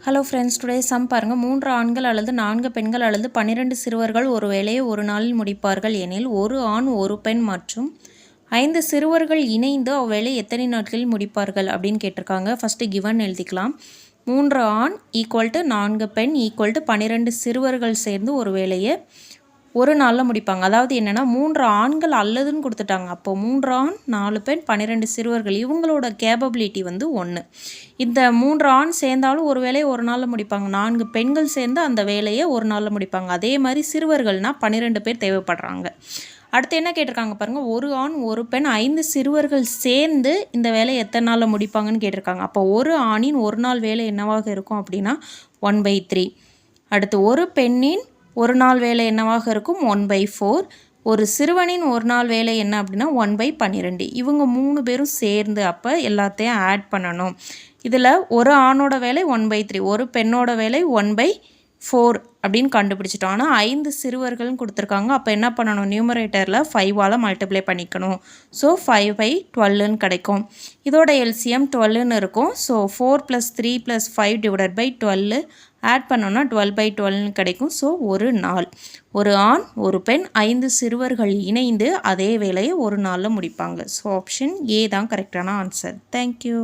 Hello friends, today some பாருங்கள். 3 ஆண்கள் அல்லது 4 பெண்கள் அல்லது 12 சிறுவர்கள் ஒரு வேலையை ஒரு நாளில் முடிப்பார்கள் எனில் ஒரு ஆண் ஒரு பெண் மற்றும் 5 சிறுவர்கள் இணைந்து அவ்வேலையை எத்தனை நாட்களில் முடிப்பார்கள் அப்படின்னு கேட்டிருக்காங்க. ஃபஸ்ட்டு கிவன் எழுதிக்கலாம். 3 ஆண் ஈக்குவல் டு 4 பெண் ஈக்குவல் டு 12 சிறுவர்கள் சேர்ந்து ஒரு வேலையை ஒரு நாளில் முடிப்பாங்க. அதாவது என்னென்னா 3 ஆண்கள் அல்லதுன்னு கொடுத்துட்டாங்க. அப்போது 3 ஆண் 4 பெண் 12 சிறுவர்கள் இவங்களோட கேப்பபிலிட்டி வந்து 1. இந்த 3 ஆண் சேர்ந்தாலும் ஒரு வேலையை ஒரு நாளில் முடிப்பாங்க. 4 பெண்கள் சேர்ந்து அந்த வேலையை ஒரு நாளில் முடிப்பாங்க. அதே மாதிரி சிறுவர்கள்னால் 12 பேர் தேவைப்படுறாங்க. அடுத்து என்ன கேட்டிருக்காங்க பாருங்கள். ஒரு ஆண் ஒரு பெண் 5 சிறுவர்கள் சேர்ந்து இந்த வேலையை எத்தனை நாளில் முடிப்பாங்கன்னு கேட்டிருக்காங்க. அப்போ ஒரு ஆணின் ஒரு நாள் வேலை என்னவாக இருக்கும் அப்படின்னா 1/3. அடுத்து ஒரு பெண்ணின் ஒரு நாள் வேலை என்னவாக இருக்கும் 1/4. ஒரு சிறுவனின் ஒரு நாள் வேலை என்ன அப்படின்னா 1/12. இவங்க 3 பேரும் சேர்ந்து அப்போ எல்லாத்தையும் ஆட் பண்ணணும். இதில் ஒரு ஆணோட வேலை 1/3, ஒரு பெண்ணோட வேலை 1/4 அப்படின்னு கண்டுபிடிச்சிட்டோம். ஆனால் 5 சிறுவர்கள்னு கொடுத்துருக்காங்க. அப்போ என்ன பண்ணணும், நியூமரேட்டரில் 5ஆல் மல்டிப்ளை பண்ணிக்கணும். ஸோ 5/12ன்னு கிடைக்கும். இதோட எல்சிஎம் 12ன்னு இருக்கும். ஸோ 4 + 3 + 5 / 12 ஆட் பண்ணோன்னா 12/12ன்னு கிடைக்கும். ஸோ ஒரு நாள் ஒரு ஆண் ஒரு பெண் 5 சிறுவர்கள் இணைந்து அதே வேலையை ஒரு நாளில் முடிப்பாங்க. ஸோ ஆப்ஷன் ஏ தான் கரெக்டான ஆன்சர். தேங்க்யூ.